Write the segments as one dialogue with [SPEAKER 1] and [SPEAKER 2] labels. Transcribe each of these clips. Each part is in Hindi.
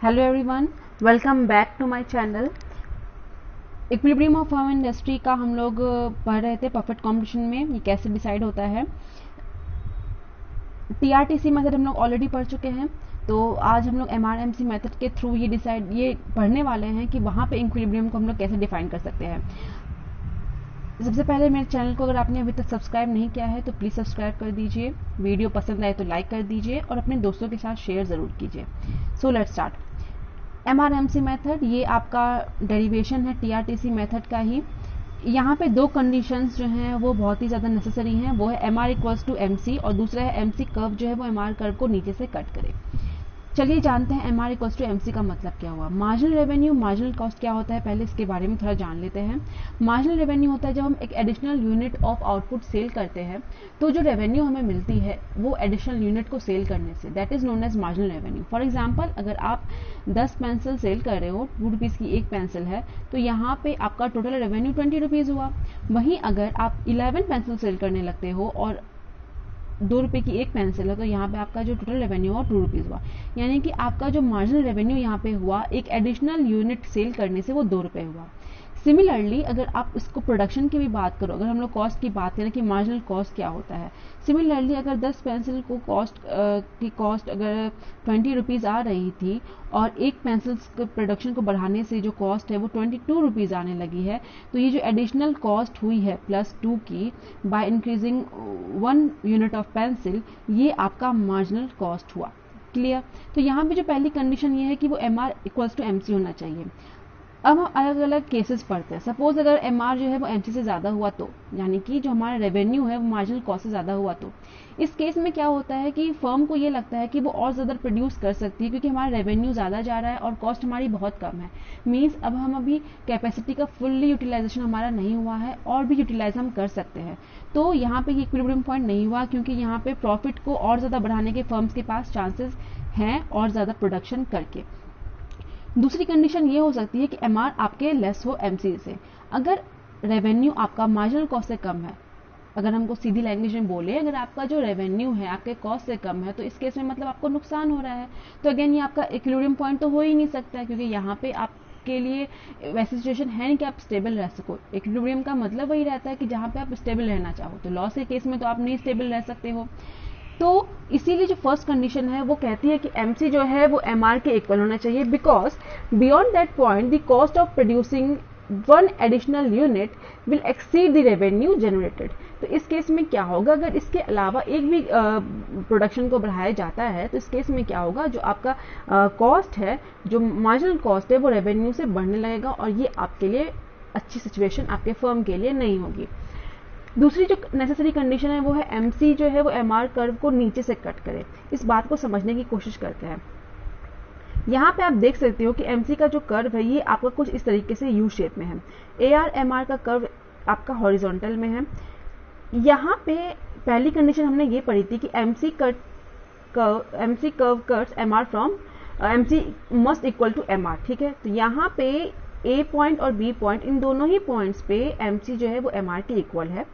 [SPEAKER 1] Hello everyone, welcome back to my channel. Equilibrium of firm industry का हम लोग पढ़ रहे थे परफेक्ट कॉम्पिटिशन में ये कैसे डिसाइड होता है। टीआरटीसी मेथड हम लोग ऑलरेडी पढ़ चुके हैं, तो आज हम लोग एमआरएमसी मेथड के थ्रू ये पढ़ने वाले हैं कि वहाँ पे इक्विलिब्रियम को हम लोग कैसे डिफाइन कर सकते हैं। सबसे पहले मेरे चैनल को अगर आपने अभी तक सब्सक्राइब नहीं किया है तो प्लीज़ सब्सक्राइब कर दीजिए, वीडियो पसंद आए तो लाइक कर दीजिए और अपने दोस्तों के साथ शेयर ज़रूर कीजिए। So let's start. MRMC method ये आपका डेरिवेशन है टीआरटीसी मेथड का ही। यहाँ पे दो कंडीशंस जो हैं वो बहुत ही ज़्यादा नेसेसरी हैं। वो है M R equals to M C और दूसरा है एम सी कर्व जो है वो एम आर कर्व को नीचे से कट करे। चलिए जानते हैं M R equals to M C का मतलब क्या हुआ। मार्जिनल रेवेन्यू, मार्जिनल कॉस्ट क्या होता है, पहले इसके बारे में थोड़ा जान लेते हैं। मार्जिनल रेवेन्यू होता है जब हम एक additional unit of output sell करते हैं तो जो रेवेन्यू हमें मिलती है वो एडिशनल यूनिट को सेल करने से, that is known as marginal revenue. For example, अगर आप 10 पेंसिल सेल कर रहे हो, 2 रुपीज़ की एक पेंसिल है, तो यहाँ पे आपका टोटल रेवेन्यू 20 रुपीज़ हुआ। वहीं अगर आप 11 पेंसिल सेल करने लगते हो और 2 रुपये की एक पेंसिल है, तो यहाँ पे आपका जो टोटल रेवेन्यू हुआ 2 रुपीज़ हुआ। यानी कि आपका जो मार्जिनल रेवेन्यू यहाँ पे हुआ एक एडिशनल यूनिट सेल करने से वो 2 रुपये हुआ। सिमिलरली अगर आप इसको प्रोडक्शन की भी बात करो, अगर हम लोग कॉस्ट की बात करें कि मार्जिनल कॉस्ट क्या होता है, सिमिलरली अगर 10 पेंसिल को की कॉस्ट अगर 20 रुपीज़ आ रही थी और एक पेंसिल प्रोडक्शन को बढ़ाने से जो कॉस्ट है वो 22 रुपीज़ आने लगी है, तो ये जो एडिशनल कॉस्ट हुई है +2 की by increasing 1 unit of pencil, ये आपका मार्जिनल कॉस्ट हुआ। क्लियर? तो यहाँ पे जो पहली कंडीशन ये है कि वो M R equals to M C होना चाहिए। अब हम अलग अलग केसेस पढ़ते हैं। सपोज अगर एम आर जो है वो एम सी से ज़्यादा हुआ तो, यानी कि जो हमारा रेवेन्यू है वो मार्जिनल कॉस्ट से ज़्यादा हुआ तो इस केस में क्या होता है कि फर्म को ये लगता है कि वो और ज़्यादा प्रोड्यूस कर सकती है क्योंकि हमारा रेवेन्यू ज़्यादा जा रहा है और कॉस्ट हमारी बहुत कम है। मीन्स अब हम अभी कैपेसिटी का फुल्ली यूटिलाइजेशन हमारा नहीं हुआ है और भी यूटिलाइज हम कर सकते हैं। तो यहाँ पे ये इक्विलिब्रियम पॉइंट नहीं हुआ क्योंकि यहाँ पे प्रॉफिट को और ज़्यादा बढ़ाने के फर्म्स के पास चांसेस हैं और ज़्यादा प्रोडक्शन करके। दूसरी कंडीशन ये हो सकती है कि एम आर आपके लेस हो एम सी से। अगर रेवेन्यू आपका मार्जिनल कॉस्ट से कम है, अगर हमको सीधी लैंग्वेज में बोले, अगर आपका जो रेवेन्यू है आपके कॉस्ट से कम है, तो इस केस में मतलब आपको नुकसान हो रहा है। तो अगेन ये आपका इक्विलिब्रियम पॉइंट तो हो ही नहीं सकता है क्योंकि यहाँ पे आपके लिए वैसी सिचुएशन है नहीं कि आप स्टेबल रह सको। इक्विलिब्रियम का मतलब वही रहता है कि जहाँ पे आप स्टेबल रहना चाहो। तो लॉस के केस में तो आप नहीं स्टेबल रह सकते हो। तो इसीलिए जो फर्स्ट कंडीशन है वो कहती है कि एमसी जो है वो एमआर के इक्वल होना चाहिए, because beyond that point the cost of producing 1 additional unit will exceed the revenue generated. तो इस केस में क्या होगा, अगर इसके अलावा एक भी प्रोडक्शन को बढ़ाया जाता है तो इस केस में क्या होगा, जो आपका कॉस्ट है, जो मार्जिनल कॉस्ट है, वो रेवेन्यू से बढ़ने लगेगा और ये आपके लिए अच्छी सिचुएशन आपके फर्म के लिए नहीं होगी। दूसरी जो नेसेसरी कंडीशन है वो है एमसी जो है वो एमआर कर्व को नीचे से कट करे। इस बात को समझने की कोशिश करते हैं। यहाँ पे आप देख सकते हो कि एमसी का जो कर्व है ये आपका कुछ इस तरीके से यू शेप में है। एआर एमआर का कर्व आपका हॉरिजॉन्टल में है। यहाँ पे पहली कंडीशन हमने ये पढ़ी थी कि MC curve cuts MR from MC must equal to MR. ठीक है, तो यहाँ पे ए पॉइंट और बी पॉइंट, इन दोनों ही पॉइंट्स पे एमसी जो है वो एमआर के इक्वल है।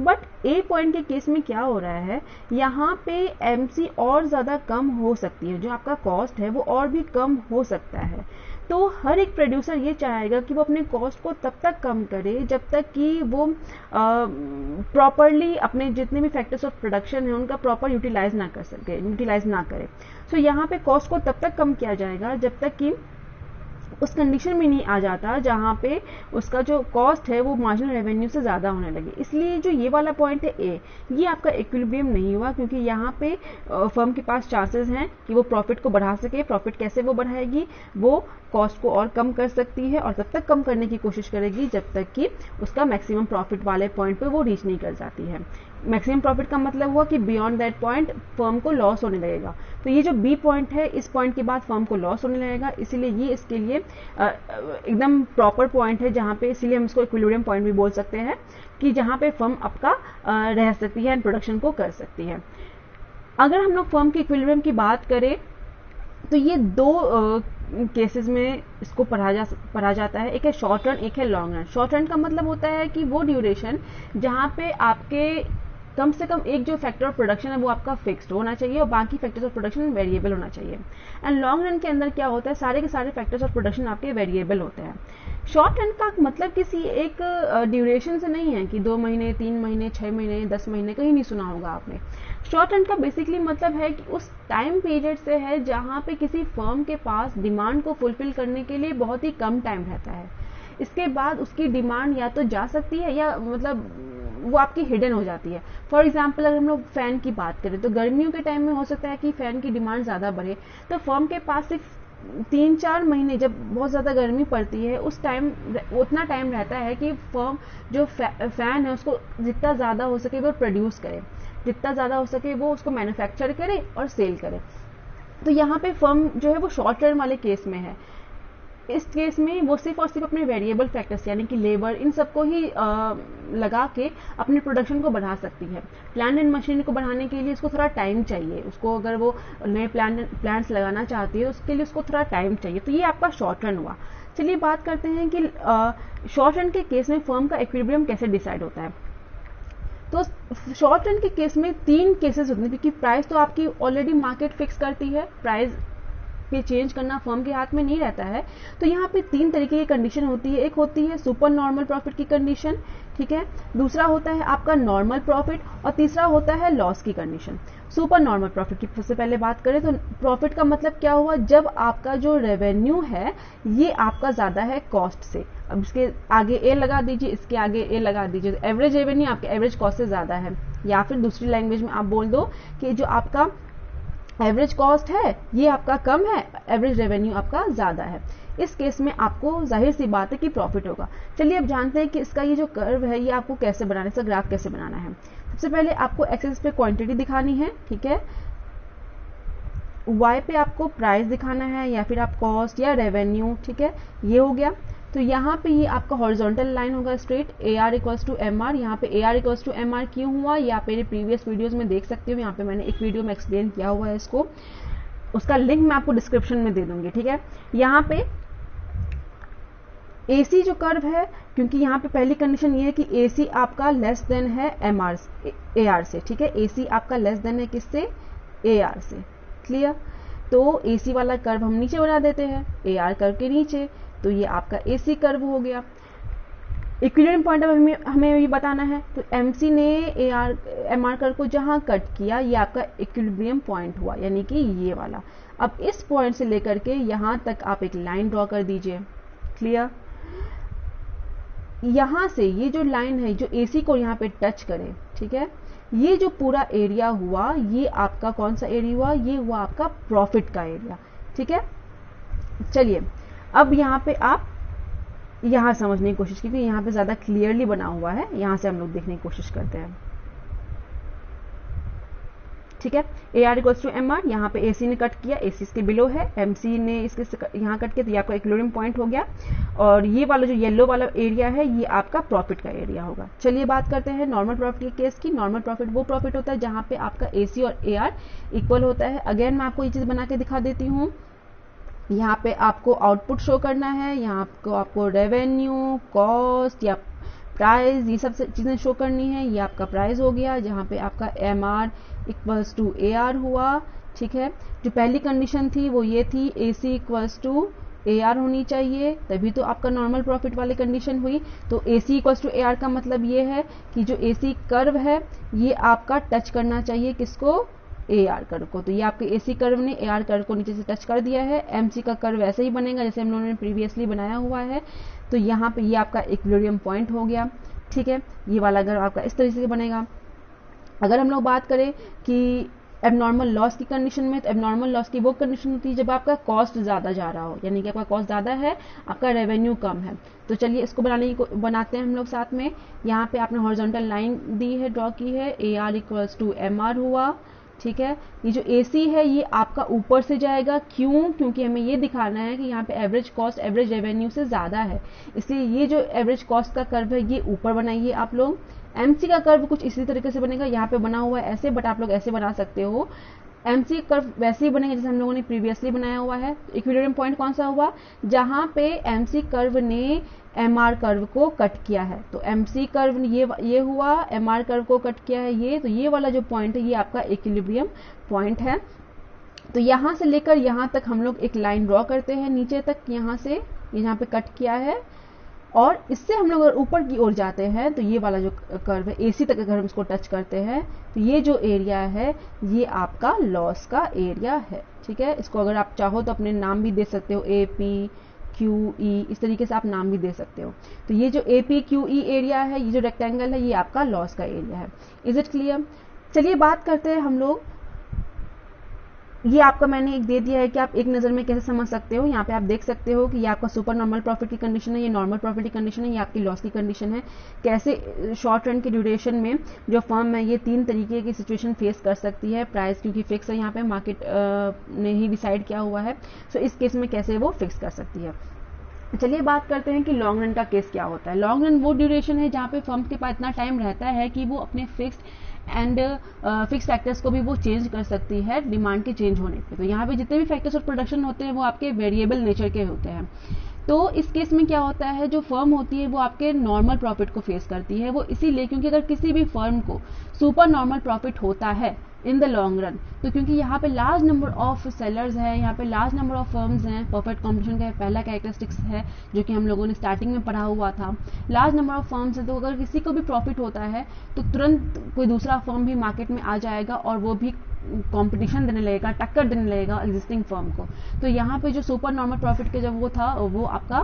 [SPEAKER 1] बट ए पॉइंट के केस में क्या हो रहा है, यहाँ पे एमसी और ज़्यादा कम हो सकती है, जो आपका कॉस्ट है वो और भी कम हो सकता है। तो हर एक प्रोड्यूसर ये चाहेगा कि वो अपने कॉस्ट को तब तक कम करे जब तक कि वो प्रॉपरली अपने जितने भी फैक्टर्स ऑफ प्रोडक्शन है उनका प्रॉपर यूटिलाइज ना करे। सो यहाँ पे कॉस्ट को तब तक कम किया जाएगा जब तक कि उस कंडीशन में नहीं आ जाता जहां पे उसका जो कॉस्ट है वो मार्जिनल रेवेन्यू से ज़्यादा होने लगे। इसलिए जो ये वाला पॉइंट है ए, ये आपका इक्विलिब्रियम नहीं हुआ क्योंकि यहाँ पे फर्म के पास चांसेस हैं कि वो प्रॉफिट को बढ़ा सके। प्रॉफिट कैसे वो बढ़ाएगी, वो कॉस्ट को और कम कर सकती है और तब तक कम करने की कोशिश करेगी जब तक कि उसका मैक्सिमम प्रॉफिट वाले पॉइंट पे वो रीच नहीं कर जाती है। मैक्सिमम प्रॉफिट का मतलब हुआ कि बियॉन्ड दैट पॉइंट फर्म को लॉस होने लगेगा। तो ये जो बी पॉइंट है, इस पॉइंट के बाद फर्म को लॉस होने लगेगा, इसीलिए ये इसके लिए एकदम प्रॉपर पॉइंट है जहाँ पे, इसीलिए हम इसको इक्विलिब्रियम पॉइंट भी बोल सकते हैं कि जहाँ पे फर्म आपका रह सकती है एंड प्रोडक्शन को कर सकती है। अगर हम लोग फर्म के इक्विलिब्रियम की बात करें तो ये दो केसेस में इसको पढ़ा जाता है। एक है शॉर्ट रन, एक है लॉन्ग रन। शॉर्ट रन का मतलब होता है कि वो ड्यूरेशन जहाँ पे आपके कम से कम एक जो फैक्टर ऑफ प्रोडक्शन है वो आपका फिक्स्ड होना चाहिए और बाकी फैक्टर्स ऑफ प्रोडक्शन वेरिएबल होना चाहिए। एंड लॉन्ग रन के अंदर क्या होता है, सारे के सारे फैक्टर्स ऑफ प्रोडक्शन आपके वेरिएबल होते हैं। शॉर्ट रन का मतलब किसी एक ड्यूरेशन से नहीं है कि 2 महीने, 3 महीने, 6 महीने, 10 महीने, कहीं नहीं सुना होगा आपने। शॉर्ट रन का बेसिकली मतलब है कि उस टाइम पीरियड से है जहां पे किसी फर्म के पास डिमांड को फुलफिल करने के लिए बहुत ही कम टाइम रहता है। इसके बाद उसकी डिमांड या तो जा सकती है या मतलब वो आपकी हिडन हो जाती है। फॉर एग्जाम्पल अगर हम लोग फैन की बात करें तो गर्मियों के टाइम में हो सकता है कि फैन की डिमांड ज़्यादा बढ़े, तो फर्म के पास सिर्फ 3-4 महीने जब बहुत ज़्यादा गर्मी पड़ती है उस टाइम उतना टाइम रहता है कि फर्म जो फैन है उसको जितना ज़्यादा हो सके वो प्रोड्यूस करे, जितना ज़्यादा हो सके वो उसको मैन्युफैक्चर करे और सेल करे। तो यहाँ पे फर्म जो है वो शॉर्ट टर्म वाले केस में है। इस केस में वो सिर्फ और सिर्फ अपने वेरिएबल फैक्टर्स यानी कि लेबर इन सबको ही लगा के अपने प्रोडक्शन को बढ़ा सकती है। प्लांट एंड मशीनरी को बढ़ाने के लिए उसको थोड़ा टाइम चाहिए, उसको अगर वो नए प्लांट्स लगाना चाहती है उसके लिए उसको थोड़ा टाइम चाहिए। तो ये आपका शॉर्ट रन हुआ। चलिए बात करते हैं कि शॉर्ट रन के केस में फर्म का इक्विलिब्रियम कैसे डिसाइड होता है। तो शॉर्ट रन के केस में 3 केसेस होते हैं, क्योंकि प्राइस तो आपकी ऑलरेडी मार्केट फिक्स करती है, प्राइस पे चेंज करना फर्म के हाथ में नहीं रहता है। तो यहाँ पे 3 तरीके की कंडीशन होती है। एक होती है सुपर नॉर्मल प्रॉफिट की कंडीशन, ठीक है, दूसरा होता है आपका नॉर्मल प्रॉफिट और तीसरा होता है लॉस की कंडीशन। सुपर नॉर्मल प्रॉफिट की सबसे पहले बात करें तो प्रॉफिट का मतलब क्या हुआ, जब आपका जो रेवेन्यू है ये आपका ज्यादा है कॉस्ट से। अब इसके आगे ए लगा दीजिए, इसके आगे ए लगा दीजिए, तो एवरेज रेवेन्यू आपके एवरेज कॉस्ट से ज्यादा है। या फिर दूसरी लैंग्वेज में आप बोल दो कि जो आपका एवरेज कॉस्ट है ये आपका कम है, एवरेज रेवेन्यू आपका ज्यादा है। इस केस में आपको जाहिर सी बात है कि प्रॉफिट होगा। चलिए अब जानते हैं कि इसका ये जो कर्व है ये आपको कैसे बनाना है, इसका ग्राफ कैसे बनाना है। सबसे पहले आपको एक्सेस पे क्वांटिटी दिखानी है, ठीक है, वाई पे आपको प्राइस दिखाना है या फिर आप कॉस्ट या रेवेन्यू, ठीक है, ये हो गया। तो यहाँ पे ये आपका हॉरिजॉन्टल लाइन होगा straight, A R equals to M R. यहाँ पे A R equals to M R क्यों हुआ ये आप मेरे प्रीवियस वीडियोस में देख सकते हो, यहाँ पे मैंने एक वीडियो में एक्सप्लेन किया हुआ है इसको, उसका लिंक मैं आपको डिस्क्रिप्शन में दे दूंगी, ठीक है। यहाँ पे AC जो कर्व है, क्योंकि यहाँ पे पहली कंडीशन ये है कि AC आपका लेस देन है AR से, ठीक है, AC आपका लेस देन है किससे, AR से, क्लियर। तो AC वाला कर्व हम नीचे बना देते हैं, AR कर्व के नीचे, तो ये आपका AC कर्व हो गया। इक्विलिब्रियम पॉइंट अब हमें ये बताना है, तो MC ने MR कर्व को जहां कट किया ये आपका इक्विलिब्रियम पॉइंट हुआ, यानी कि ये वाला। अब इस पॉइंट से लेकर के यहां तक आप एक लाइन ड्रॉ कर दीजिए, क्लियर। यहां से ये जो लाइन है जो AC को यहाँ पे टच करे, ठीक है, ये जो पूरा एरिया हुआ ये आपका कौन सा एरिया हुआ, ये हुआ आपका प्रॉफिट का एरिया, ठीक है। चलिए अब यहाँ पे आप यहां समझने की कोशिश कीजिए, यहाँ पे ज्यादा क्लियरली बना हुआ है, यहां से हम लोग देखने की कोशिश करते हैं, ठीक है। AR इक्वल्स टू MR, यहाँ पे AC ने कट किया, AC इसके बिलो है, MC ने इसके यहाँ कट किया, तो ये आपका इक्विलिब्रियम पॉइंट हो गया। और ये वाला जो येलो वाला एरिया है ये आपका प्रॉफिट का एरिया होगा। चलिए बात करते हैं नॉर्मल प्रॉफिट के केस की। नॉर्मल प्रॉफिट वो प्रॉफिट होता है जहां पे आपका AC और AR इक्वल होता है। अगेन मैं आपको ये चीज बना के दिखा देती हूँ, यहाँ पे आपको आउटपुट शो करना है, यहाँ आपको रेवेन्यू, कॉस्ट या प्राइस ये सब चीजें शो करनी है। ये आपका प्राइस हो गया जहाँ पे आपका MR इक्वल्स टू AR हुआ, ठीक है। जो पहली कंडीशन थी वो ये थी AC इक्वल्स टू AR होनी चाहिए, तभी तो आपका नॉर्मल प्रॉफिट वाली कंडीशन हुई। तो AC इक्वल्स टू AR का मतलब ये है कि जो AC कर्व है ये आपका टच करना चाहिए किसको, AR कर्व को। तो ये आपके AC कर्व ने AR कर्व को नीचे से टच कर दिया है। MC का कर्व ऐसे ही बनेगा जैसे हम लोगों ने प्रीवियसली बनाया हुआ है। तो यहाँ पे ये आपका इक्विलिब्रियम पॉइंट हो गया, ठीक है। ये वाला कर्व आपका इस तरीके से बनेगा। अगर हम लोग बात करें कि एबनॉर्मल लॉस की कंडीशन में, तो एबनॉर्मल लॉस की वो कंडीशन होती है जब आपका कॉस्ट ज्यादा जा रहा हो, यानी कि आपका कॉस्ट ज्यादा है, आपका रेवेन्यू कम है। तो चलिए इसको बनाते हैं हम लोग साथ में। यहाँ पे आपने हॉरिजॉन्टल लाइन दी है, ड्रॉ की है, AR इक्वल्स टू MR हुआ, ठीक है। ये जो AC है ये आपका ऊपर से जाएगा, क्यों, क्योंकि हमें ये दिखाना है कि यहाँ पे एवरेज कॉस्ट एवरेज रेवेन्यू से ज्यादा है, इसलिए ये जो एवरेज कॉस्ट का कर्व है ये ऊपर बनाइए आप लोग। MC का कर्व कुछ इसी तरीके से बनेगा, यहाँ पे बना हुआ है ऐसे, बट आप लोग ऐसे बना सकते हो। एमसी कर्व वैसे ही बनेगा जैसे हम लोगों ने प्रीवियसली बनाया हुआ है। इक्विलिब्रियम पॉइंट कौन सा हुआ, जहां पे एमसी कर्व ने एमआर कर्व को कट किया है। तो एमसी कर्व ये हुआ, एमआर कर्व को कट किया है ये, तो ये वाला जो पॉइंट है ये आपका इक्विलिब्रियम पॉइंट है। तो यहां से लेकर यहां तक हम लोग एक लाइन ड्रॉ करते हैं नीचे तक, यहां से यहाँ पे कट किया है, और इससे हम लोग अगर ऊपर की ओर जाते हैं तो ये वाला जो कर्व है एसी तक अगर हम इसको टच करते हैं तो ये जो एरिया है ये आपका लॉस का एरिया है। ठीक है, इसको अगर आप चाहो तो अपने नाम भी दे सकते हो, ए पी क्यू ई, इस तरीके से आप नाम भी दे सकते हो। तो ये जो A P Q E area है, ये जो रेक्टेंगल है, ये आपका लॉस का एरिया है। Is it clear? चलिए बात करते हैं हम लोग, ये आपका मैंने एक दे दिया है कि आप एक नज़र में कैसे समझ सकते हो। यहाँ पे आप देख सकते हो कि ये आपका सुपर नॉर्मल प्रॉफिट की कंडीशन है, ये नॉर्मल प्रॉफिट की कंडीशन है, ये आपकी लॉस की कंडीशन है। कैसे शॉर्ट रन की ड्यूरेशन में जो फर्म है ये 3 तरीके की सिचुएशन फेस कर सकती है। प्राइस क्योंकि फिक्स है, यहाँ पे मार्केट ने ही डिसाइड किया हुआ है, सो इस केस में कैसे वो फिक्स कर सकती है। चलिए बात करते हैं कि लॉन्ग रन का केस क्या होता है। लॉन्ग रन वो ड्यूरेशन है जहाँ पे फर्म के पास इतना टाइम रहता है कि वो अपने फिक्स्ड एंड फिक्स फैक्टर्स को भी वो चेंज कर सकती है डिमांड के चेंज होने पे। तो यहाँ पे जितने भी फैक्टर्स ऑफ प्रोडक्शन होते हैं वो आपके वेरिएबल नेचर के होते हैं। तो इस केस में क्या होता है, जो फर्म होती है वो आपके नॉर्मल प्रॉफिट को फेस करती है। वो इसीलिए क्योंकि अगर किसी भी फर्म को सुपर नॉर्मल प्रॉफिट होता है इन द लॉन्ग रन, तो क्योंकि यहाँ पे लार्ज नंबर ऑफ सेलर्स हैं, यहाँ पे लार्ज नंबर ऑफ फर्म्स हैं, परफेक्ट कॉम्पिटिशन का पहला कैरेक्टरिस्टिक्स है जो कि हम लोगों ने स्टार्टिंग में पढ़ा हुआ था। लार्ज नंबर ऑफ फर्म्स है, तो अगर किसी को भी प्रॉफिट होता है तो तुरंत कोई दूसरा फर्म भी मार्केट में आ जाएगा और वो भी कंपटीशन देने लगेगा, टक्कर देने लगेगा एग्जिस्टिंग फर्म को। तो यहाँ पे जो सुपर नॉर्मल प्रॉफिट के जब वो था वो आपका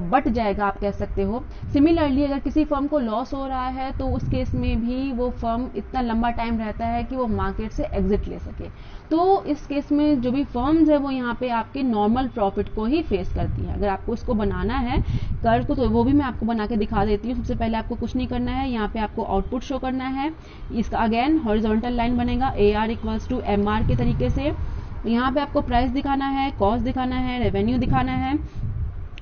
[SPEAKER 1] बट जाएगा, आप कह सकते हो। सिमिलरली अगर किसी फर्म को लॉस हो रहा है तो उस केस में भी वो फर्म इतना लंबा टाइम रहता है कि वो मार्केट से एग्जिट ले सके। तो इस केस में जो भी फर्म्स है वो यहाँ पे आपके नॉर्मल प्रॉफिट को ही फेस करती है। अगर आपको इसको बनाना है कर्व को तो वो भी मैं आपको बना के दिखा देती हूँ। सबसे पहले आपको कुछ नहीं करना है, यहाँ पे आपको आउटपुट शो करना है। इसका अगेन हॉरिजॉन्टल लाइन बनेगा AR इक्वल्स टू MR के तरीके से। यहाँ पे आपको प्राइस दिखाना है, कॉस्ट दिखाना है, रेवेन्यू दिखाना है।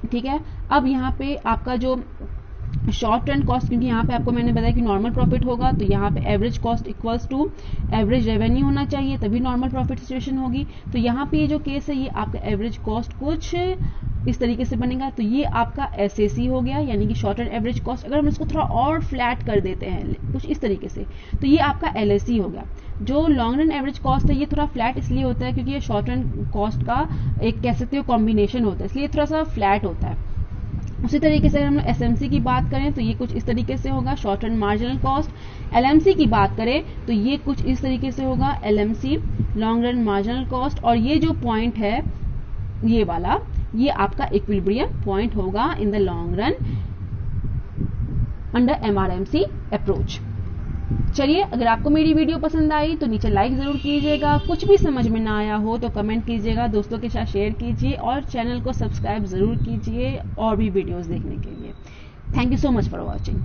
[SPEAKER 1] ठीक है, अब यहाँ पे आपका जो शॉर्ट रन कॉस्ट, क्योंकि यहाँ पे आपको मैंने बताया कि नॉर्मल प्रॉफिट होगा तो यहाँ पे average cost equals to average revenue होना चाहिए, तभी नॉर्मल प्रॉफिट सिचुएशन होगी। तो यहाँ पे ये जो केस है ये आपका एवरेज कॉस्ट कुछ इस तरीके से बनेगा। तो ये आपका SAC हो गया, यानी कि शॉर्ट रन एवरेज कॉस्ट। अगर हम इसको थोड़ा और फ्लैट कर देते हैं कुछ इस तरीके से तो ये आपका LAC हो गया। जो लॉन्ग रन एवरेज कॉस्ट है ये थोड़ा फ्लैट इसलिए होता है क्योंकि ये शॉर्ट रन कॉस्ट का एक कह सकते हो कॉम्बिनेशन होता है, इसलिए थोड़ा सा फ्लैट होता है। उसी तरीके से हम SMC की बात करें तो ये कुछ इस तरीके से होगा, short run marginal cost. LMC की बात करें तो ये कुछ इस तरीके से होगा, LMC long run marginal cost. और ये जो पॉइंट है ये वाला, ये आपका इक्विलिब्रियम पॉइंट होगा in the long run under MRMC approach. चलिए, अगर आपको मेरी वीडियो पसंद आई तो नीचे लाइक जरूर कीजिएगा। कुछ भी समझ में ना आया हो तो कमेंट कीजिएगा, दोस्तों के साथ शेयर कीजिए और चैनल को सब्सक्राइब जरूर कीजिए और भी वीडियोस देखने के लिए। Thank you so much for watching.